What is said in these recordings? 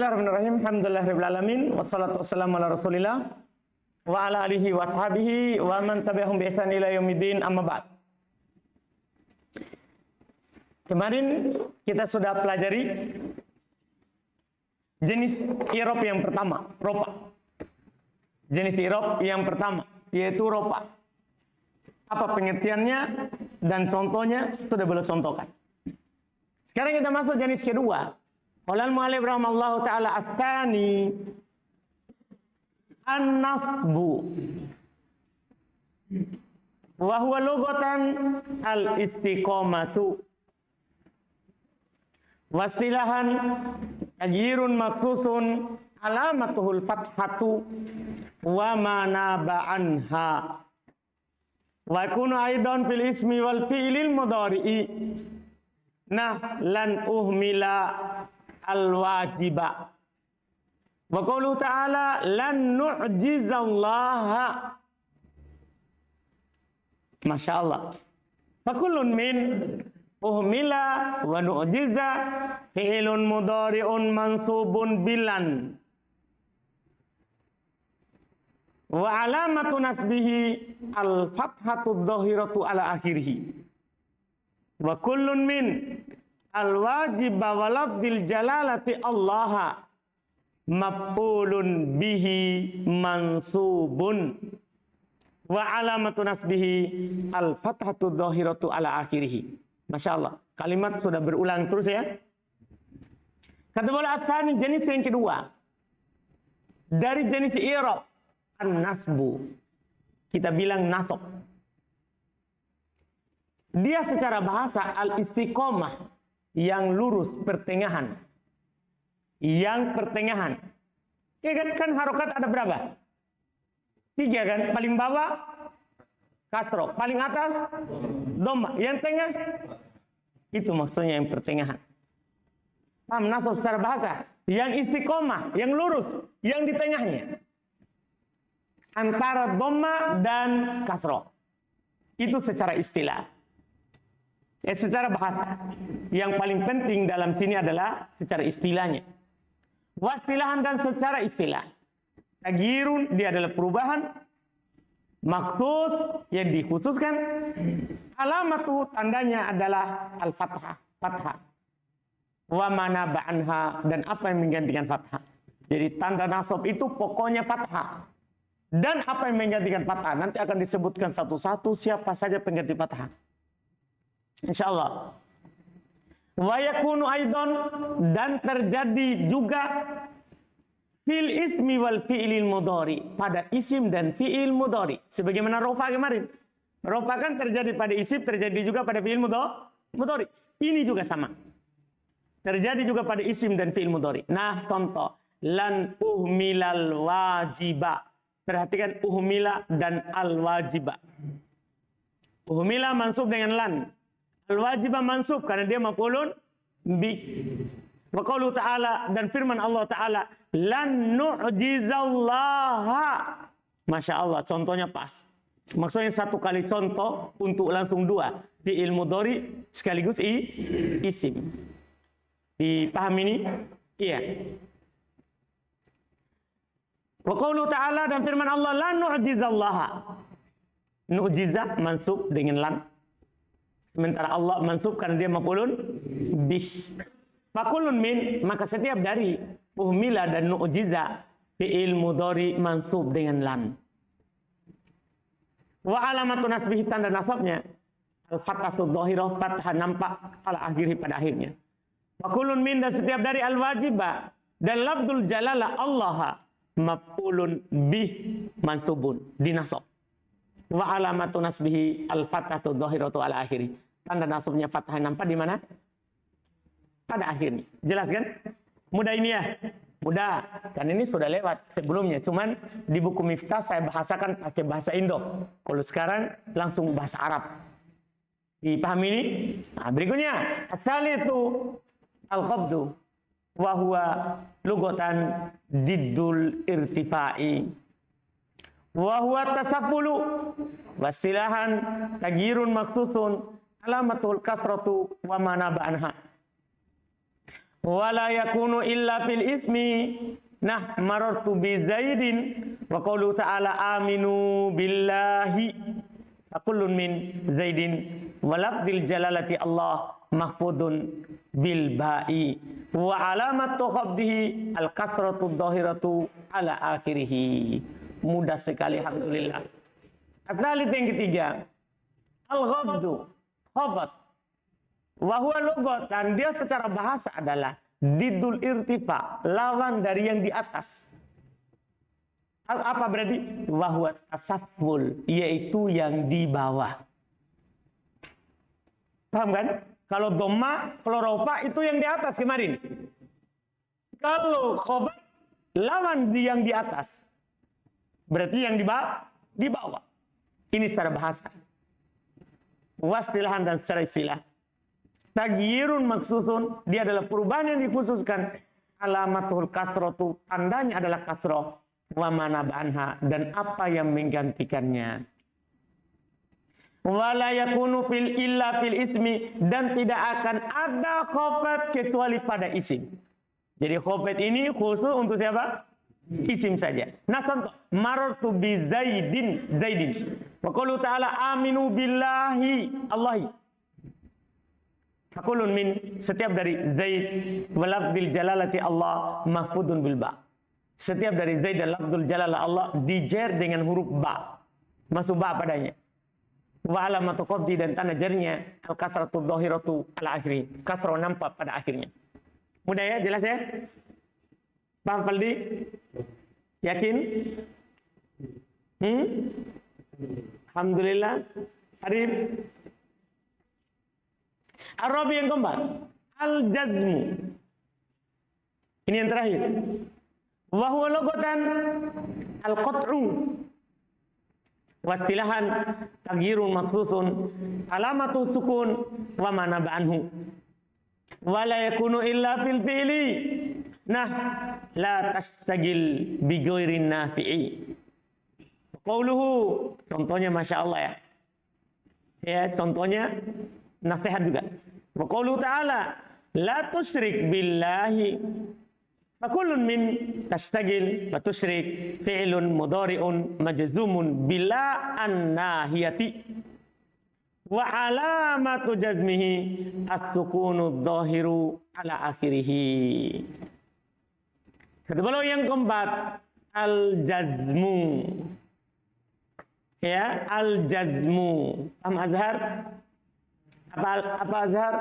Bismillahirrahmanirrahim. Alhamdulillahirabbil alamin wassalatu wassalamu ala Rasulillah wa ala alihi wa ashabihi wa man tabi'ahum bi ihsan ila yaumiddin, amma ba'd. Kemarin kita sudah pelajari jenis i'rab yang pertama, ropa. Jenis i'rab yang pertama yaitu ropa. Apa pengertiannya dan contohnya sudah boleh contohkan. Sekarang kita masuk jenis kedua. Qala al-mu'allif rahimallahu ta'ala ats-tsani an-nasbu wa huwa lughatan al-istiqamatu wa istilahan ajirun maqsusun alamatuhul fathatu wa ma naba anha wa yakunu aidan fil ismi wal fi'lil mudhari'i lan uhmila al-wajiba wa qauluhu ta'ala lan nu'jizallaha. Masya Allah. Fakullun min uhmila wa nu'jiza fi'ilun mudhari'un mansubun bilan wa alamatu nasbihi al-fathatu dhahiratu ala akhirih wa kullun min al-wajiba wa lafdil jalalati allaha maf'ulun bihi mansubun wa alamatu nasbihi al-fathatu dhahiratu ala akhirih. Masya Allah, kalimat sudah berulang terus ya. Kata bola ats-tsani, jenis yang kedua dari jenis i'rab an-nasbu, kita bilang nasab. Dia secara bahasa al-istiqomah, yang lurus, pertengahan. Yang pertengahan. Ya kan harokat ada berapa? 3 kan? Paling bawah kasro, paling atas dhamma, yang tengah itu maksudnya yang pertengahan. Paham nasab secara bahasa? Yang istiqomah, yang lurus, yang di tengahnya. Antara dhamma dan kasro. Itu secara istilah. Secara bahasa, yang paling penting dalam sini adalah secara istilahnya. Wastilahan dan secara istilah. Tagirun, dia adalah perubahan. Maksus, yang dikhususkan. Alamatu, tandanya adalah al-fathah, fathah. Wa mana ba'anha, dan apa yang menggantikan fathah. Jadi tanda nasab itu pokoknya fathah. Dan apa yang menggantikan fathah, nanti akan disebutkan satu-satu siapa saja pengganti fathah. InsyaAllah. Wa yakunu aidon, dan terjadi juga fil ismi wal fi'lil mudhari, pada isim dan fi'il mudhari. Sebagaimana rofa kemarin. Rofa kan terjadi pada isim, terjadi juga pada fi'il mudhari. Ini juga sama. Terjadi juga pada isim dan fi'il mudhari. Nah, contoh. Lan uhmilal wajiba. Perhatikan uhmila dan al wajiba. Uhmila mansub dengan lan. Al-wajibah mansub karena dia maf'ulun bi. Wa qauluhu ta'ala, dan firman Allah Ta'ala, lan nu'jizallaha. Masya Allah, contohnya pas. Maksudnya satu kali contoh untuk langsung 2. Fi'il mudhari sekaligus isim. Dipahami ini? Iya. Wa qauluhu Ta'ala, dan firman Allah, lan nu'jizallaha. Nu'jiza mansub dengan lan. Sementara Allah mansub karena dia maf'ulun bih. Fakulun min, maka setiap dari uhmila dan nu'jiza fi'il mudhari mansub dengan lan. Wa alamatu nasbihi, tanda nasabnya al-fathatu dhahirah, fathah nampak ala akhirih, pada akhirnya. Fakulun min, dan setiap dari al-wajibah dan lafdzul jalalah Allah maf'ulun bih mansubun, dinasab. Wa alamatu nasbihi al-fathatu dhahiratu ala akhiri. Tanda nasabnya fathah nampak di mana? Pada akhirnya. Jelas kan? Mudah ini ya? Mudah. Kan ini sudah lewat sebelumnya. Cuman di buku Miftah saya bahasakan pakai bahasa Indo. Kalau sekarang langsung bahasa Arab. Dipahami ini? Nah, berikutnya. As-salisu al-khabdu. Wa huwa lughatan diddul irtifa'i. Wa huwa tasaffulu wasilahan tagirun maksusun alamatul kasratu wa ma naba anha. Wala yakunu illa fil ismi. Nah, marartu bi Zaidin wa qaulu ta'ala aminu billahi. Fakullun min Zaidin walabdil jalalati Allah mahfudun bil ba'i wa alamatu khabdihi al kasratu dhahiratu ala akhirih. Mudah sekali, alhamdulillah. Atsalits yang ketiga, al ghabdu, khabat. Wa huwa lughatan, dia secara bahasa adalah didul irtifa, lawan dari yang di atas. Apa berarti? Wahwa tasaful, yaitu yang di bawah. Paham kan? Kalau doma, kalau rofa itu yang di atas kemarin. Kalau khobat, lawan yang di atas. Berarti yang di bawah. Ini secara bahasa. Wastilahan dan secara istilah. Tagyirun maksusun, dia adalah perubahan yang dikhususkan. Alamatul kasrotu, tandanya adalah kasroh. Wa mana ba'anha, dan apa yang menggantikannya. Wala yakunu fil illa fil ismi, dan tidak akan ada khafat kecuali pada isim. Jadi khafat ini khusus untuk siapa? Isim saja. Nah contoh, marartu bi Zaidin, Zaidin. Wa qaulu ta'ala aminu billahi, Allahi. Fakulun min, setiap dari Zaid walabdil jalalati Allah mahfudun bil ba. Setiap dari Zaid dan lafzul jalalah Allah dijer dengan huruf ba. Masuk ba padanya. Wa alamatu qabdi, dan tanda jernya al kasratu dhahiratu ala akhiri. Kasrah nampak pada akhirnya. Mudah ya, jelas ya? Paham Faldi? Yakin? Alhamdulillah. Arif. Arabi yang keempat, al-jazmu. Ini yang terakhir. Wa huwa lughatan al-qat'u. Wastilahan tagyirun maksusun alamatu sukun wa mana ba'anhu. Wa la yakunu illa fil fi'li. Nah, la tastagil bi ghairin nafi'i. Qauluhu, contohnya Masya Allah ya. Ya, contohnya nasihat juga. Wa qauluhu ta'ala la tusyrik billahi. Fakullun min tastagil wa tusyrik fi'lun mudhari'un majzumun bila an-nahiyati wa alamatu jazmihi as-sukunu dhahiru ala akhirih. Kedua yang keempat, al-jazmu. Ya, al-jazmu. Paham Azhar? Apa Azhar?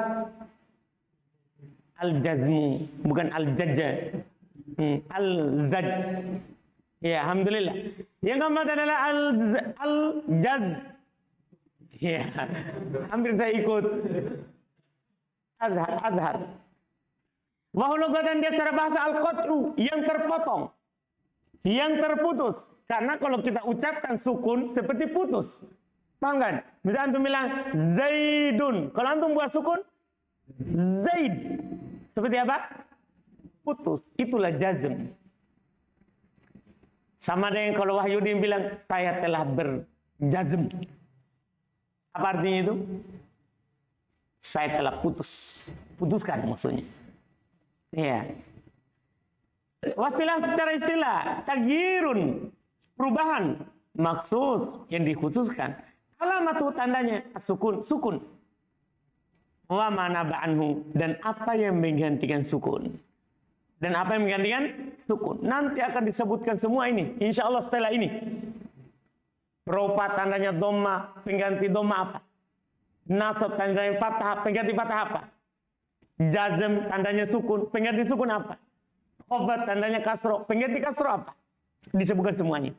Al-jazmu, bukan al-jajja. Al-zaj. Ya, alhamdulillah. Yang keempat adalah al-jaz. Ya, hampir saya ikut. Azhar. Wahulugatan dia secara bahasa al-qat'u, yang terpotong, yang terputus. Karena kalau kita ucapkan sukun seperti putus. Paham kan? Misalnya antum bilang Zaidun. Kalau antum buat sukun Zaid. Seperti apa? Putus. Itulah jazm. Sama dengan kalau Wahyudin bilang saya telah berjazm. Apa artinya itu? Saya telah putus. Putuskan maksudnya. Ya. Wastilah secara istilah, tagyirun, perubahan, maksus yang dikhususkan. Alamatu tandanya sukun, sukun. Wa mana ba'anhu, dan apa yang menggantikan sukun. Dan apa yang menggantikan sukun. Nanti akan disebutkan semua ini, insya Allah setelah ini. Rofa tandanya dhamma, pengganti dhamma apa? Nasab tandanya fathah, pengganti fathah apa? Jazm tandanya sukun, pengganti sukun apa? Khobat tandanya kasro, pengganti kasro apa? Disebutkan semuanya.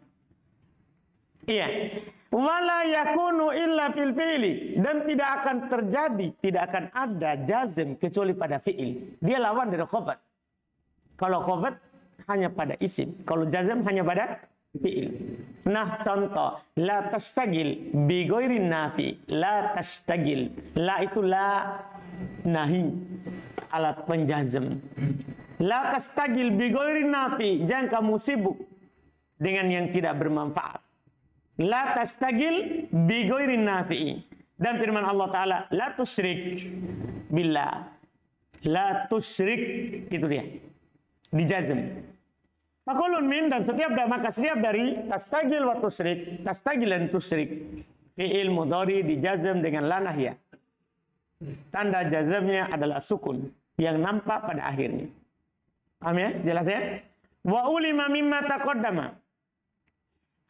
Iya. Wala yakunu illa fil fi'li, dan tidak akan terjadi, tidak akan ada jazm kecuali pada fi'il. Dia lawan dari khobat. Kalau khobat hanya pada isim, kalau jazm hanya pada fi'il. Nah, contoh, la tastagil bi ghairin nafi. La tastagil. La itu la nahi, alat penjazm. La tastagil bi ghairin nafi. Jangan kamu sibuk dengan yang tidak bermanfaat. La tastagil bi ghairin nafi. Dan firman Allah Ta'ala, la tusyrik billah. La tusyrik, itu dia. Dijazm. Fakulun min, dan maka setiap dari tastagil wa tusyrik, tastagil dan tusyrik. Fi'il mudhari dijazm dengan la nahya. Tanda jazmnya adalah sukun yang nampak pada akhirnya. Paham ya? Jelas ya? Wa ulima mimma taqaddama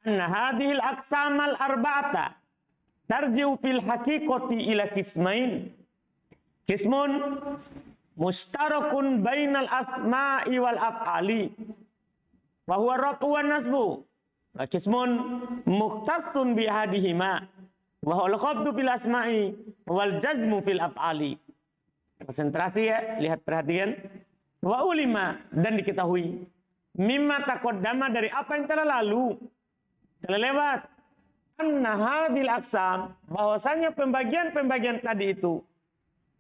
anna hadhil aqsamal arba'ata tarji'u fil haqiqati ila qismain. Qismun mustarakun bainal asma'i wal af'ali wa huwa raf'u wan nasbu. Wa qismun mukhtassun bi ahadihima wa huwa al-qabdu fil asma'i wal jazmu fil af'ali. Konsentrasi ya, lihat perhatian. Wa ulima, dan diketahui mimma taqaddama, dari apa yang telah lalu, telah lewat, anna hadhil aqsam, bahwasanya pembagian-pembagian tadi itu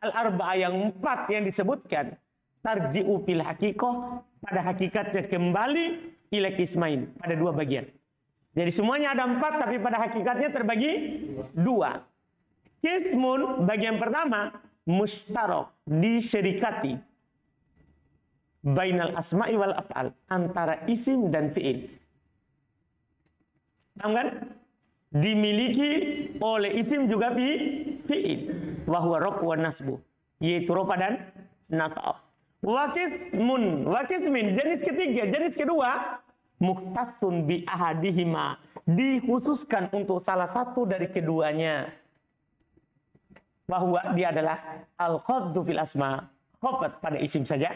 al-arba'ah yang 4 yang disebutkan, tarji'u fil haqiqah, pada hakikatnya kembali ila qismain, pada 2 bagian. Jadi semuanya ada 4 tapi pada hakikatnya terbagi 2. Qismun, bagian pertama, mustarak, disyirikati, bainal asma'i wal af'al, antara isim dan fi'il. Paham kan? Dimiliki oleh isim juga fi'il. Wa huwa raf'u wan nasbu, yaitu rafa dan nasab. Wa qismin, jenis ketiga, jenis kedua, mukhtassun bi ahadihima, dikhususkan untuk salah satu dari keduanya. Bahwa dia adalah al-qabdu fil asma, qabd pada isim saja,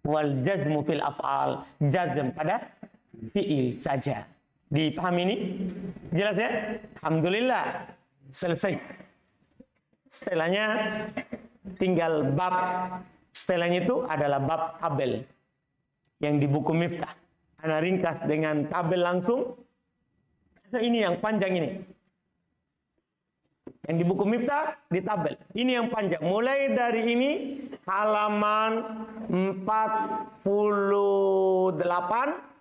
wal jazmu fil af'al, jazm pada fi'il saja. Dipahami ini? Jelas ya? Alhamdulillah, selesai. Setelahnya tinggal bab. Setelahnya itu adalah bab tabel yang di buku Miftah. Ana ringkas dengan tabel langsung. Ini yang panjang ini. Yang di buku Miftah di tabel. Ini yang panjang. Mulai dari ini halaman 48.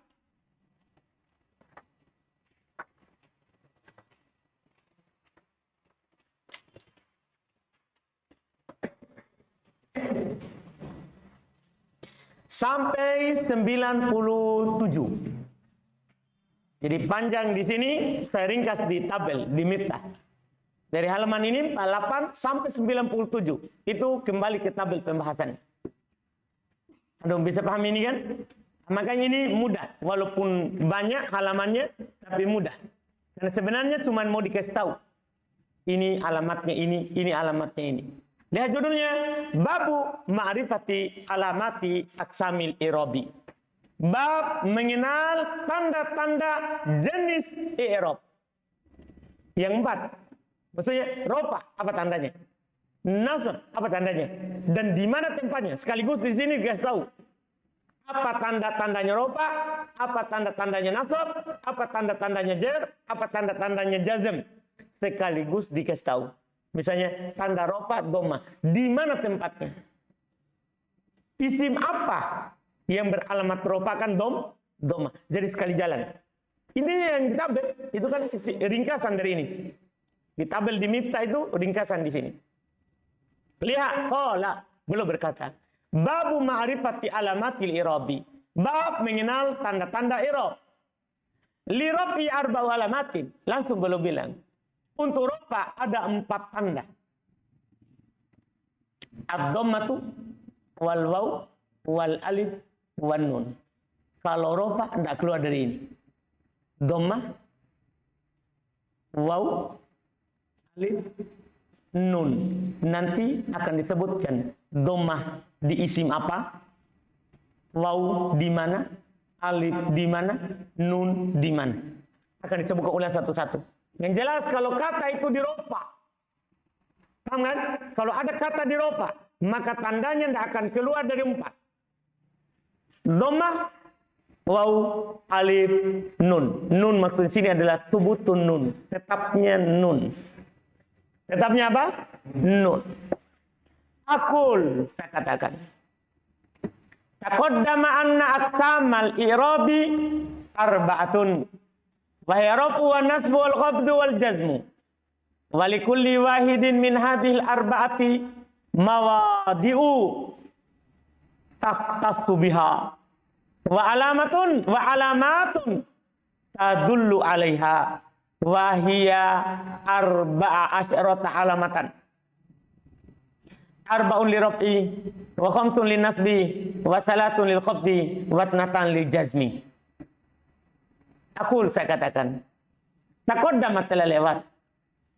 Sampai 97. Jadi panjang di sini, saya ringkas di tabel, di Miftah. Dari halaman ini 48 sampai 97. Itu kembali ke tabel pembahasan. Aduh, bisa paham ini kan? Makanya ini mudah. Walaupun banyak halamannya, tapi mudah. Karena sebenarnya cuma mau dikasih tahu. Ini alamatnya ini alamatnya ini. Lihat judulnya, Babu Ma'rifati Alamati Aksamil I'rabi. Bab mengenal tanda-tanda jenis i'rab. Yang 4. Maksudnya, rofa, apa tandanya? Nasab, apa tandanya? Dan di mana tempatnya? Sekaligus di sini dikasih tahu. Apa tanda-tandanya rofa, apa tanda-tandanya nasab, apa tanda-tandanya jar, apa tanda-tandanya jazm. Sekaligus dikasih tahu. Misalnya tanda rofa, doma. Di mana tempatnya? Isim apa yang beralamat rofa kan doma. Jadi sekali jalan. Ini yang di tabel. Itu kan ringkasan dari ini. Di tabel di Miftah itu ringkasan di sini. Lihat, qala, beliau berkata, Babu ma'rifati alamatil i'rabi. Bab mengenal tanda-tanda i'rab. Li rafi arba'u alamatin. Langsung beliau bilang, untuk rofa ada 4 tanda. Ad-dhammatu wal waw wal alif wan nun. Kalau rofa tidak keluar dari ini. Dhammah, waw, alif, nun. Nanti akan disebutkan dhammah di isim apa, waw di mana, alif di mana, nun di mana. Akan disebutkan ulang satu-satu. Yang jelas kalau kata itu di rofa. Paham kan? Kalau ada kata di rofa, maka tandanya tidak akan keluar dari 4. Dhammah, waw, alif, nun. Nun maksud sini adalah subutun nun. Tetapnya nun. Tetapnya apa? Nun. Aqul, saya katakan. Taqaddama anna aqsamal i'rabi arba'atun. Wa hiya raf'u wan nasbu wal qabdu wal jazmu. Wa likulli wahidin min hadhil arba'ati mawadi'u taqtastu biha wa alamatun tadullu 'alaiha wa hiya arba'a asyrata alamatan. Arba'un li raf'i wa khamsun lin nasbi wa salatun lil khafdi wa tnatan lil jazmi. Aku saya katakan taqaddamat telah lewat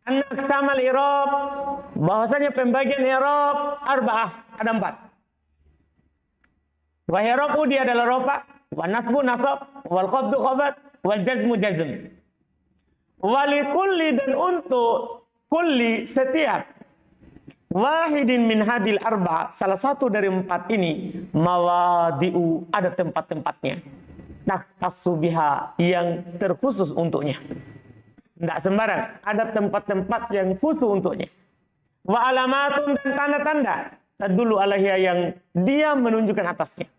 anak samal i'rab, bahwasanya pembagian i'rab arba'ah ada 4. Wa i'rabu dia adalah rafa, wa nasbu nasab, wal khafdu khabat, wal jazmu jazm. Wa li kulli, dan untuk kulli setiap wahidin min hadil arba, salah satu dari 4 ini, mawadi'u, ada tempat-tempatnya. Tasubiha, yang terkhusus untuknya. Tidak sembarang, ada tempat-tempat yang khusus untuknya. Wa alamatun, dan tanda-tanda tadullu alaiha, yang dia menunjukkan atasnya.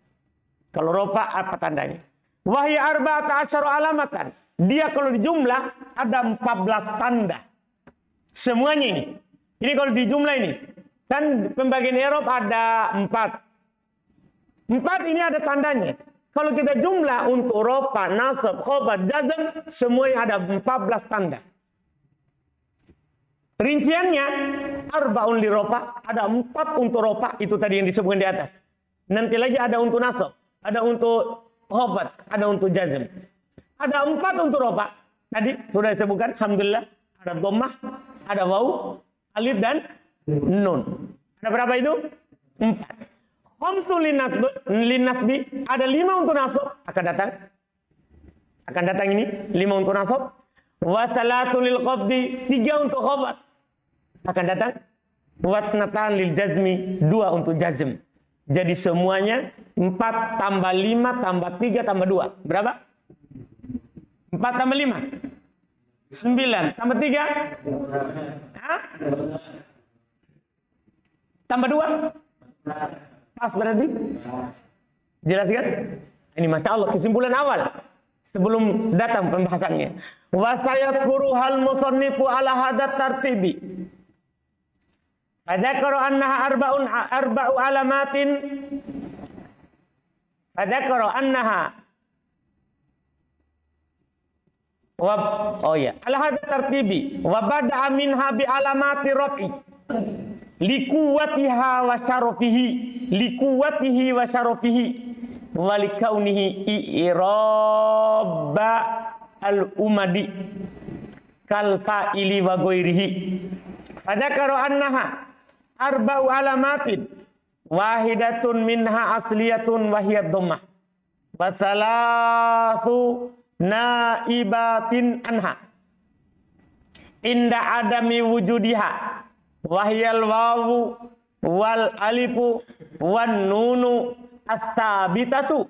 Kalau rofa apa tandanya? Wahya arba'ata asyara alamatan. Dia kalau dijumlah ada 14 tanda. Semuanya ini. Ini kalau dijumlah ini. Kan pembagian i'rab ada 4. 4 ini ada tandanya. Kalau kita jumlah untuk rofa, nasab, khafad, jazm, semuanya ada 14 tanda. Rinciannya, arba'un li rofa, ada 4 untuk rofa, itu tadi yang disebutkan di atas. Nanti lagi ada untuk nasab, ada untuk khafad, ada untuk jazm. Ada 4 untuk rofa. Tadi sudah disebutkan, alhamdulillah, ada dhammah, ada waw, alif dan nun. Ada berapa itu? 4. Khamsul lin nasbi, ada 5 untuk nasab, akan datang. Akan datang ini 5 untuk nasab. Wa salatun lil khafdi, 3 untuk khafad. Akan datang. Wa tnatan lil jazmi, 2 untuk jazm. Jadi semuanya 4 tambah 5 tambah 3 tambah 2. Berapa? 4 tambah 5. 9 tambah 3. Hah? Tambah 2. Pas berarti? Jelas kan? Ini Masya Allah, kesimpulan awal. Sebelum datang pembahasannya. Wa sayadkuruhal musannifu ala hadat tartibi. Fadzakara annaha arba'u alamatin. Fadzakara annaha ala hadat tartibi. Wa bada'a minha bi alamati rafi. Likuwatiha wa syarafihi wa likaunihi i'raba al-umadi kal fa'ili wa ghairihi. Fadzakara annaha arba'u alamatin wahidatun minha asliyatun wa hiya dhammah wa salasu naibatin anha inda adami wujudiha wahyal wawu wal alifu wan nunu as-sabitatu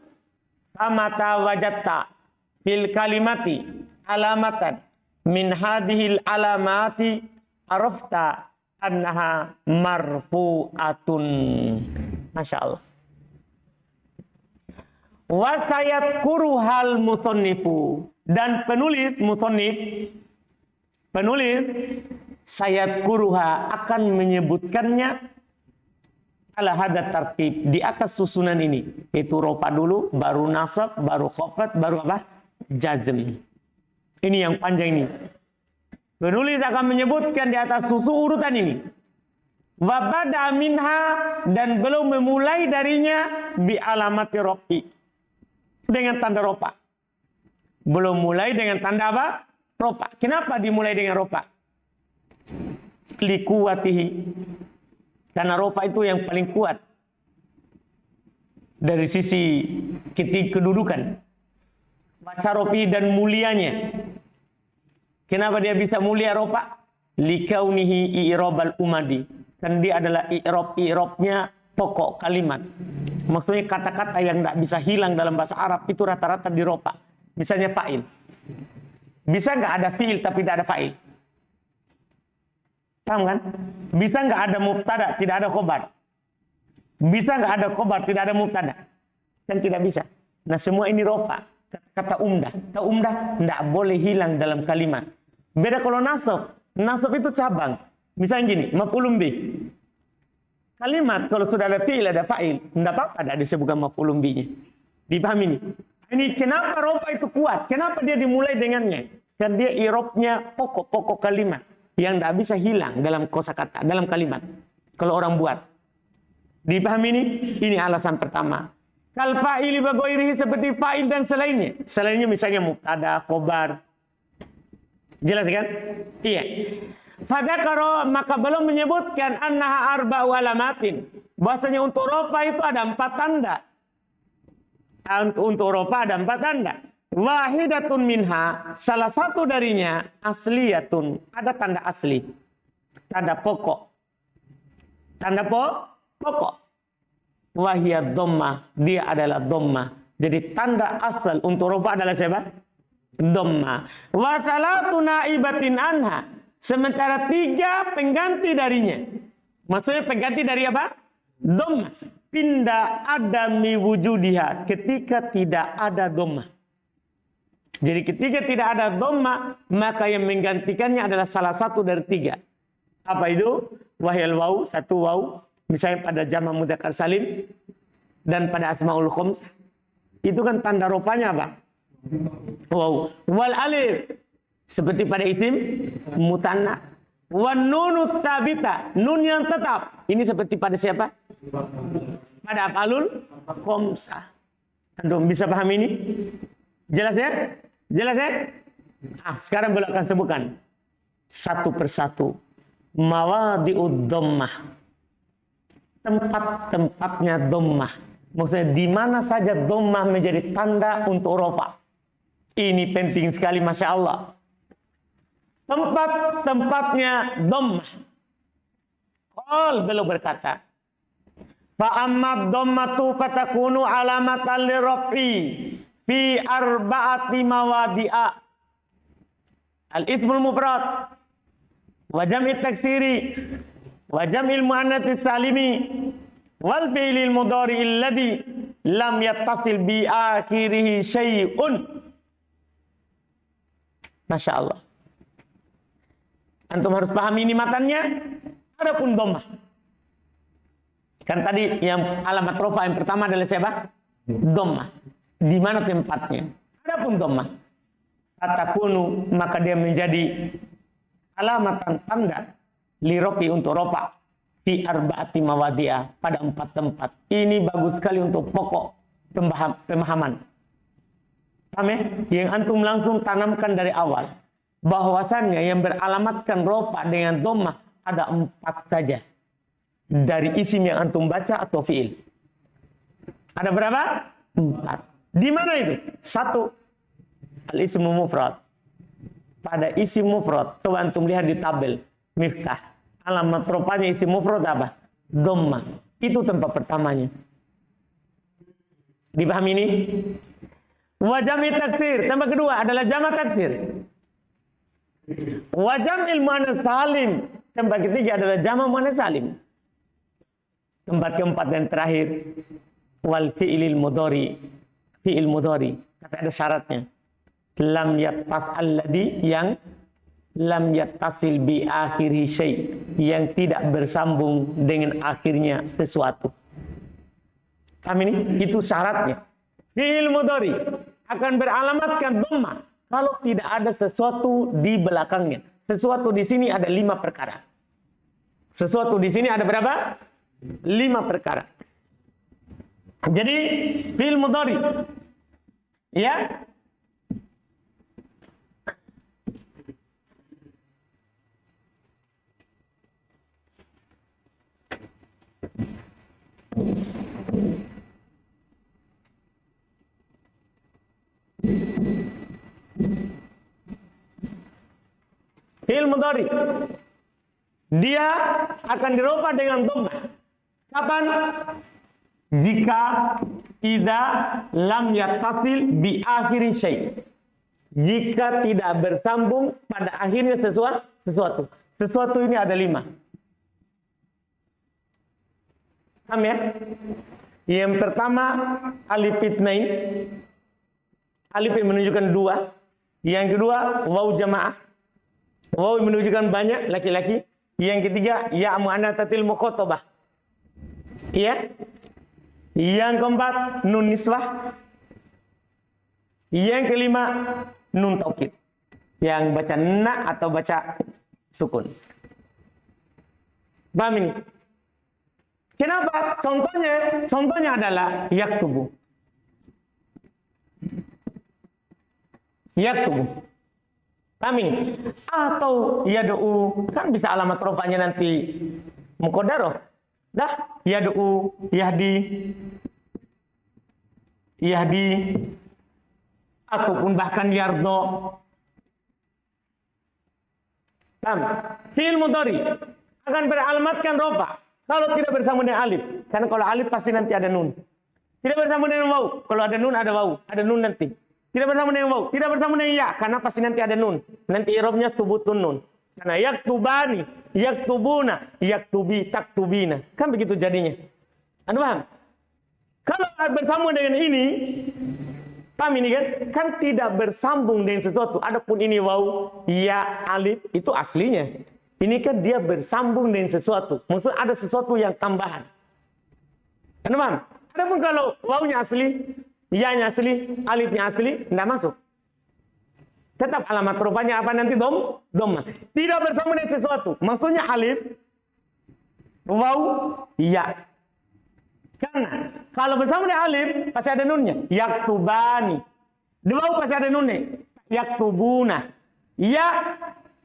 famata wajatta fil kalimati alamatan min hadhil alamati arafta annaha marfu'atun. Masya Allah. Wasayat kuruhal musannifu, dan penulis sayat kuruha akan menyebutkannya ala hadat tartib, di atas susunan ini, yaitu rofa dulu, baru nasab, baru khafat, baru apa? Jazm. Ini yang panjang ini. Penulis akan menyebutkan di atas urutan ini. Wa bada minha, dan belum memulai darinya bi alamati rafi, dengan tanda rofa. Belum mulai dengan tanda apa? Rofa. Kenapa dimulai dengan rofa? Likuwatihi, karena rofa itu yang paling kuat dari sisi kedudukan, wasyarofi, dan mulianya. Kenapa dia bisa mulia rofa? Likaunihi i'rabal umadi, kan dia adalah i'rabnya pokok kalimat. Maksudnya kata-kata yang tidak bisa hilang dalam bahasa Arab itu rata-rata di rofa. Misalnya fa'il, bisa nggak ada fi'il tapi tidak ada fa'il? Paham kan? Bisa nggak ada mubtada, tidak ada khobar? Bisa nggak ada khobar, tidak ada mubtada? Kan tidak bisa. Nah, semua ini rofa. Kata umdah. Kata umdah tidak boleh hilang dalam kalimat. Beda kalau nasab. Nasab itu cabang. Misalnya gini, maf'ulun bih. kalimat kalau sudah ada fi'il ada fa'il, tidak apa-apa tidak disebutkan maf'ulun bihi-nya. Dipahami ini? Ini kenapa rofa itu kuat? Kenapa dia dimulai dengannya? Karena dia i'rabnya pokok-pokok kalimat yang tidak bisa hilang dalam kosakata, dalam kalimat. Kalau orang buat. Dipahami ini? Ini alasan pertama. Kal fa'ili wa ghairihi, seperti fa'il dan selainnya. Selainnya misalnya mubtada, khobar. Jelas kan? Iya. Fadzakara, maka belum menyebutkan annaha arba'u alamatin. Bahasanya untuk rofa itu ada 4 tanda. Untuk rofa ada 4 tanda. Wahidatun minha, salah satu darinya asliyatun, ada tanda asli. Tanda pokok. Tanda pokok. Wahiyad dhammah, dia adalah dhammah. Jadi tanda asal untuk rofa adalah siapa? Dhammah. Wa salatu naibatin anha, sementara 3 pengganti darinya. Maksudnya pengganti dari apa? Dhammah. Pindah adami wujudiha, ketika tidak ada dhammah. Jadi ketika tidak ada dhammah, maka yang menggantikannya adalah salah satu dari 3. Apa itu? Wahyal waw, 1 waw. Misalnya pada jamak mudzakkar salim dan pada asmaul khamsah. Itu kan tanda rupanya apa? Waw. Wal alif, seperti pada isim mutanna. Wan nunut tsabita, nun yang tetap. Ini seperti pada siapa? Pada af'alul khamsah. Antum bisa paham ini? Jelas ya? Jelas ya? Sekarang boleh akan sebutkan satu persatu. Mawadi'ud dhammah, tempat-tempatnya dhammah. Maksudnya di mana saja dhammah menjadi tanda untuk rofa. Ini penting sekali, Masya Allah. Tempat-tempatnya dhammah. Qal, beliau berkata, fa'ammad dhammatu fatakunu alamatan liraf'i fi arba'ati mawadi'a. Al-ismul mufrad wa jam'i taksiri wa jam'il muannats salimi wal fi'lil mudhari alladhi lam yattasil bi akhirih syai'un. Masya Allah. Antum harus pahami ini matannya. Adapun dhammah, kan tadi yang alamat rofa yang pertama adalah siapa? Dhammah. Di mana tempatnya? Adapun dhammah, fatakunu, maka dia menjadi alamatan tanda lirofi untuk rofa fi arba'ati mawadi'ah, pada 4 tempat. Ini bagus sekali untuk pokok pemahaman. Paham ya? Yang antum langsung tanamkan dari awal. Bahwasannya yang beralamatkan rofa dengan dhammah ada 4 saja. Dari isim yang antum baca atau fi'il. Ada berapa? 4. Di mana itu? 1. Al-ismu mufrad. Pada isim mufrad, coba antum lihat di tabel Miftah. Alamat rofanya isim mufrad apa? Dhammah. Itu tempat pertamanya. Dipahami ini? Wa jam'i taksir. Tempat kedua adalah jamak taksir. Wa jam'il muannats salim. Tempat ketiga adalah jamak muannats salim. Tempat keempat dan terakhir, wal fi'ilil mudhari. Fi'il mudhari. Tapi ada syaratnya. Lam yattas alladhi, yang lam yattasil bi akhiri syai', yang tidak bersambung dengan akhirnya sesuatu. Kami ini itu syaratnya. Fi'il mudhari akan beralamatkan dhammah kalau tidak ada sesuatu di belakangnya. Sesuatu di sini ada 5 perkara. Sesuatu di sini ada berapa? 5 perkara. Jadi fi'il mudhari, ya, fi'il mudhari dia akan dirofa dengan dhammah. Kapan? Jika idza lam yattasil bi akhiri syai'. Jika tidak bersambung pada akhirnya sesuatu. Sesuatu ini ada 5. Paham ya? Yang pertama alif itnain. Alif yang menunjukkan 2. Yang kedua waw jamaah. Waw menunjukkan banyak laki-laki. Yang ketiga ya muannatsatil mukhatabah. Iya. Yang keempat, nun niswah. Yang kelima, nun taukid. Yang baca na atau baca sukun. Paham ini? Kenapa? Contohnya adalah yaktubu. Yaktubu. Paham ini? Atau yad'u, kan bisa alamat rofanya nanti muqaddarah. Dah, yad'u, yahdi, ataupun bahkan yardo. Paham? Fi'il mudhari akan beralamatkan rofa kalau tidak bersama dengan alif. Karena kalau alif pasti nanti ada nun. Tidak bersama dengan waw. Kalau ada nun ada waw, ada nun nanti. Tidak bersama dengan waw, tidak bersama dengan ya, karena pasti nanti ada nun. Nanti i'rabnya subutun nun. Karena yaktubani, yaktubuna, yaktubi, taktubina. Kan begitu jadinya. Anda paham? Kalau bersambung dengan ini, paham ini kan? Kan tidak bersambung dengan sesuatu. Adapun ini waw, ya, alif, itu aslinya. Ini kan dia bersambung dengan sesuatu. Maksudnya ada sesuatu yang tambahan. Anda paham? Adapun kalau wawnya asli, ya-nya asli, alifnya asli, tidak masuk. Tetap alamat rupanya apa nanti domma. Tidak bersama dengan sesuatu. Maksudnya alif, waw, ya. Karena kalau bersama dengan alif pasti ada nunnya. Yaktubani. Di waw pasti ada nunnya. Yaktubuna. Ya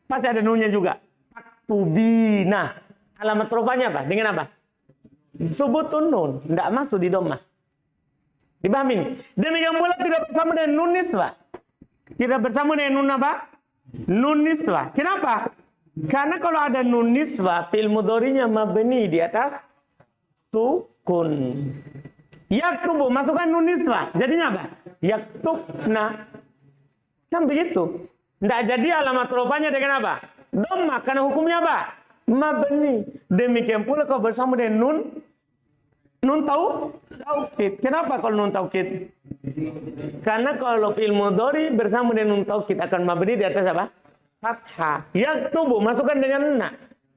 pasti ada nunnya juga. Taktubina. Alamat rupanya apa? Dengan apa? Subutun nun. Tidak masuk di domma. Dipahami? Demikian pula tidak bersama dengan nun niswah. Tidak bersama dengan nun apa? Nun niswah. Kenapa? Karena kalau ada nun niswah, fi'il mudhari'nya mabni di atas sukun. Yaktubu, masukkan nun niswah. Jadinya apa? Yaktubna. Kan begitu. Tidak jadi alamat rupanya dengan apa? Dhamma. Karena hukumnya apa? Mabni. Demikian pula kalau bersama dengan nun taukid. Kenapa kalau nun taukid? Karena kalau fi'il mudhari bersama dengan nun taukid akan mabni di atas apa? Fathah. Yaktubu, masukkan dengan na.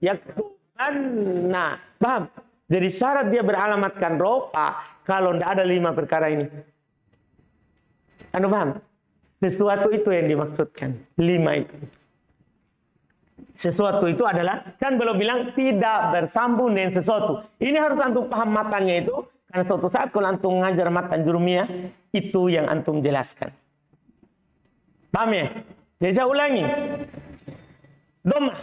Yaktubanna. Paham? Jadi syarat dia beralamatkan rofa kalau tidak ada 5 perkara ini. Anda paham? Sesuatu itu yang dimaksudkan. 5 itu. Sesuatu itu adalah, kan belum bilang tidak bersambung dengan sesuatu. Ini harus antum paham matanya itu. Karena suatu saat kalau antum ngajar matan jurumiyah, itu yang antum jelaskan. Paham ya? Jadi saya ulangi. Dhammah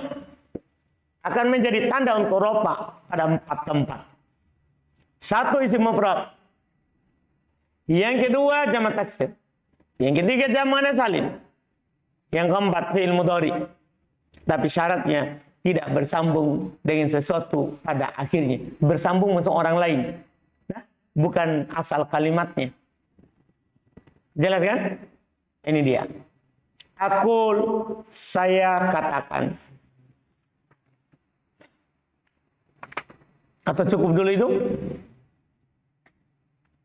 akan menjadi tanda untuk rofa pada 4 tempat. 1 isim mufrad. Yang kedua jamak taksir. Yang ketiga jamak salim. Yang keempat fi'il mudhari. Tapi syaratnya tidak bersambung dengan sesuatu pada akhirnya. Bersambung dengan orang lain. Nah, bukan asal kalimatnya. Jelas kan? Ini dia. Aqul, saya katakan. Atau cukup dulu itu?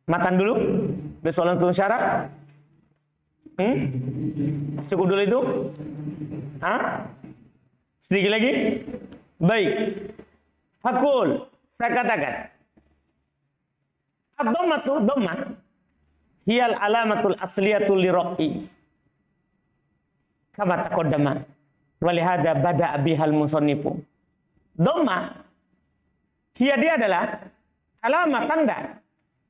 Matan dulu? Besok langsung syarat? Cukup dulu itu? Hah? Sedikit lagi? Baik. Aqul, saya katakan. Ad-dhammatu, dhammah, hiyal alamatul asliyatul lira'i. Kama taqaddama. Walihada bada'a bihal musannifu. Dhammah, dia adalah alamat tanda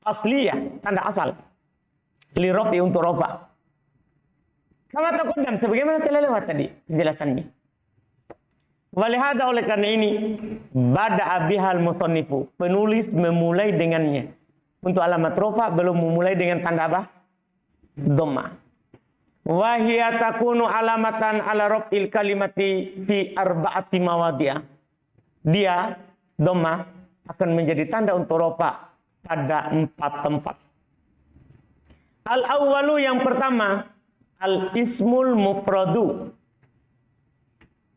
asliyah, tanda asal. Lira'i untuk rofa. Kama taqaddam, sebagaimana telah lewat tadi penjelasannya. Walihada, oleh karena ini, bada'a bihal musannifu, penulis memulai dengannya. Untuk alamat rofa belum memulai dengan tanda apa? Dhammah. Wa hiya takunu alamatan ala raf'il kalimati fi arba'ati mawadhi'a. Dia dhammah akan menjadi tanda untuk rofa pada 4 tempat. Al-awwalu, yang pertama, al-ismul mufradu.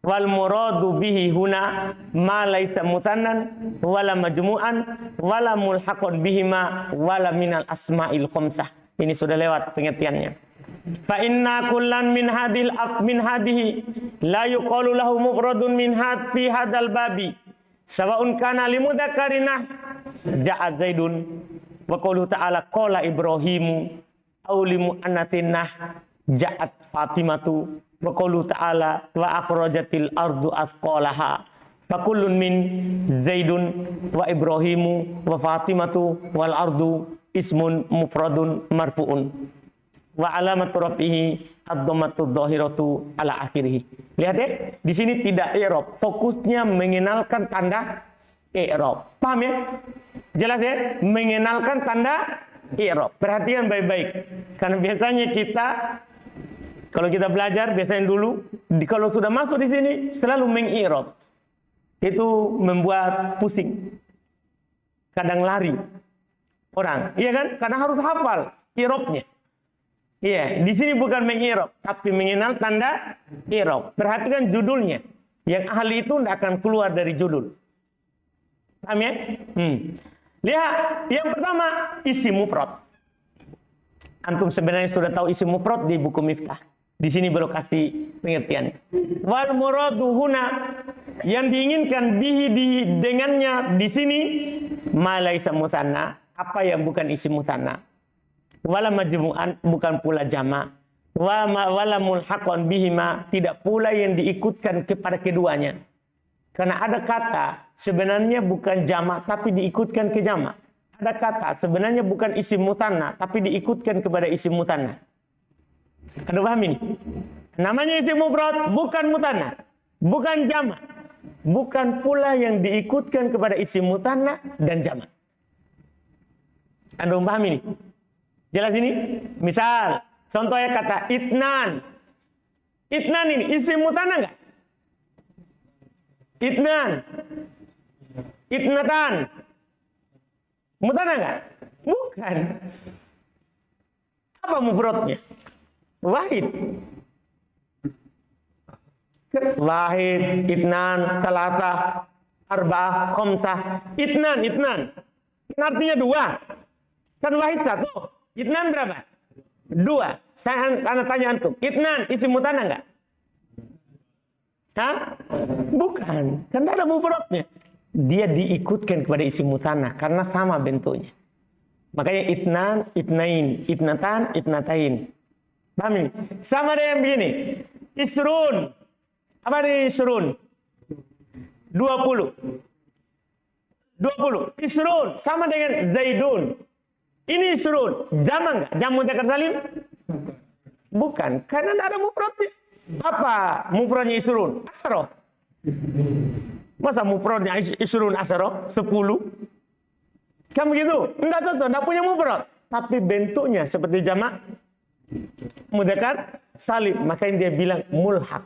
Wal muradu bihi huna ma laisa musannan wala majmu'an wala mulhaqun bihima wala minal asma'il khamsah. Ini sudah lewat pengertiannya. Fa inna kullan min hadhihi la yuqalu lahu mufradun min fi hadzal babi sawa'un kana limudzakkarinah ja'a Zaidun, wa qauluhu ta'ala qala Ibrahimu aulimu anatinah ja'at Fatimatu, wa qauluhu ta'ala wa akhrajatil ardu asqalaha fakullun min Zaidun wa Ibrahimu wa Fatimatu wal ardu ismun mufradun marfu'un wa alamatu rafihi ad-dhammatu dhahiratu ala akhirih. Lihat ya, di sini tidak i'rab, fokusnya mengenalkan tanda i'rab. Paham ya? Jelas ya? Mengenalkan tanda i'rab. Perhatikan baik-baik. Karena biasanya kita kalau kita belajar biasanya dulu kalau sudah masuk di sini selalu meng-i'rab. Itu membuat pusing. Kadang lari orang, iya kan? Karena harus hafal i'rabnya. Iya, di sini bukan meng-i'rab, tapi mengenal tanda i'rab. Perhatikan judulnya. Yang ahli itu tidak akan keluar dari judul. Paham ya? Lihat, yang pertama isim mufrad. Antum sebenarnya sudah tahu isim mufrad di buku Miftah. Di sini baru kasih pengertian. Wal muradu huna, yang diinginkan bihi dengannya di sini ma laisa musanna, apa yang bukan isim musanna. Wala majmu'an, bukan pula jama'. Wala mulhaqan bihima, tidak pula yang diikutkan kepada keduanya. Karena ada kata sebenarnya bukan jama' tapi diikutkan ke jama'. Ada kata sebenarnya bukan isim mutanna tapi diikutkan kepada isim mutanna. Ada paham ini? Namanya isim mufrad bukan mutanna, bukan jama'. Bukan pula yang diikutkan kepada isim mutanna dan jama'. Anda paham ini? Jelas ini? Misal, contohnya kata itnan. Itnan ini isim mutanna enggak? Itnan. Itnatan. Mutanna enggak? Bukan. Apa mufradnya? Wahid. Wahid, itnan, talatah, arba'ah, khamsah. Itnan. Artinya dua. Kan wahid satu. Itnan berapa? Dua. Saya tanya antum. Itnan isim mutanna enggak? Hah? Bukan. Kan ada mufradnya. Dia diikutkan kepada isim mutanna karena sama bentuknya. Makanya itnan, itnain, itnatan, itnatain. Paham ini? Sama dengan begini. Isrun. Apa ini isrun? 20. Isrun sama dengan zaidun. Ini isrun. Jama' enggak? Jamu mudzakkar salim? Bukan. Karena tidak ada mufradnya. Apa mufradnya isrun? Asyara. Masa mufradnya isrun asyara? 10? Kan begitu? Tidak cocok. Tidak punya mufrad. Tapi bentuknya seperti jama' mudzakkar salim. Makanya dia bilang mulhaq.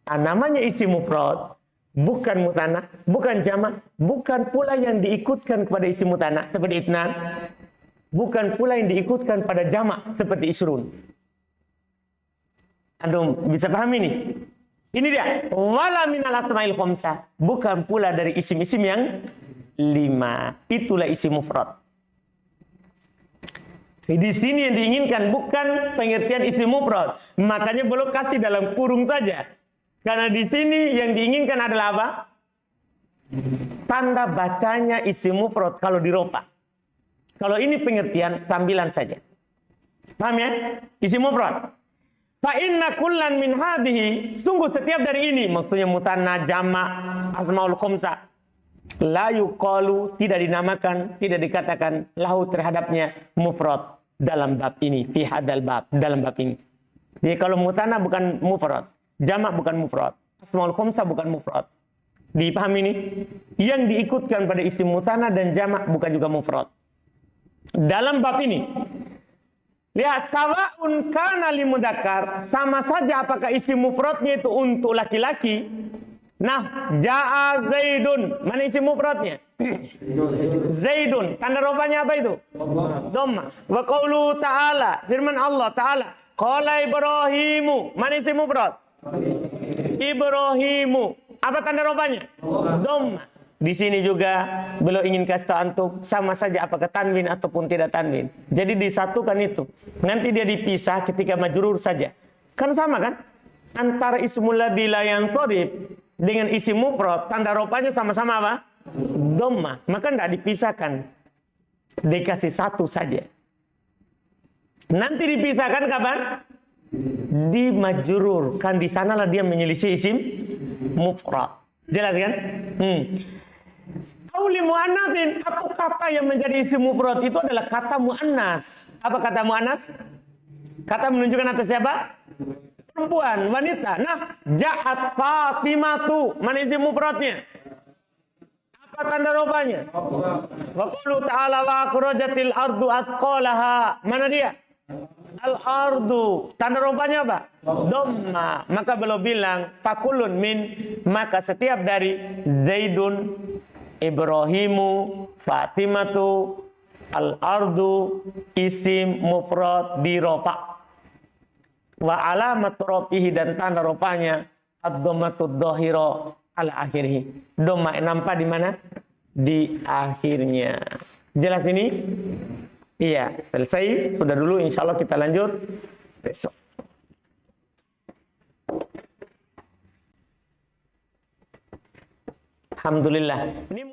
Namanya isim mufrad, bukan mutanna, bukan jama', bukan pula yang diikutkan kepada isim mutanna seperti itnan, bukan pula yang diikutkan pada jama' seperti isrun. Anda bisa paham ini? Ini dia. Wala minal asma'il khamsah, bukan pula dari isim-isim yang 5. Itulah isim mufrad. Di sini yang diinginkan bukan pengertian isim mufrad. Makanya belum kasih dalam kurung saja. Karena di sini yang diinginkan adalah apa? Tanda bacanya isim mufrad kalau diropa. Kalau ini pengertian sambilan saja. Paham ya? Isim mufrad. Fa inna kullan min hadhihi, sungguh setiap dari ini, maksudnya mutanna, jama', asmaul khamsah, la yuqalu, tidak dinamakan, tidak dikatakan lahu terhadapnya mufrad dalam bab ini, fi hadal bab, dalam bab ini. Jadi kalau mutanna bukan mufrad, jama' bukan mufrad, asmaul khamsah bukan mufrad. Dipahami ini? Yang diikutkan pada isim mutanna dan jama' bukan juga mufrad. Dalam bab ini, lihat, sawa'un kana limudzakkar, sama saja apakah isim mufradnya itu untuk laki-laki. Nah, ja'a Zaidun, mana isim mufradnya? Zaidun, tanda rofanya apa itu? Dhamma. Wa qaulu ta'ala, firman Allah Ta'ala, qala Ibrahimu, mana isim mufrad? Ibrahimu, apa tanda rofanya? Dhamma. Di sini juga beliau ingin kasih tahu antum sama saja apakah tanwin ataupun tidak tanwin. Jadi disatukan itu. Nanti dia dipisah ketika majrur saja. Kan sama kan? Antara ismul ladzi la yansharif dengan isim mufrad, tanda rofanya sama-sama apa? dhammah, maka tidak dipisahkan. Dikasih satu saja. Nanti dipisahkan kapan? Di majrur. Kan di sanalah dia menyelisih isim mufrad. Jelas kan? Auli mu'annatsin, atau kata yang menjadi isim mufrad itu adalah kata mu'annas. Apa kata mu'annas? Kata menunjukkan atas siapa? Perempuan, wanita. Nah, ja'at Fatimatu. Mana isim mufradnya? Apa tanda rupanya? Wa qulu ta'ala wa akhrajatil ardu athqalaha. Mana dia? Al-ardu. Tanda rupanya apa? Dhamma. Maka beliau bilang fakulun min, maka setiap dari Zaidun, Ibrahimu, Fatimatu, al-ardu, isim mufrad dirofa. Wa alamat rafihi, dan tanda rupanya ad-dhammatud dhahira ala akhirih. Dhamma nampak di mana? Di akhirnya. Jelas ini? Iya, selesai. Sudah dulu, insya Allah kita lanjut besok. Alhamdulillah. Ini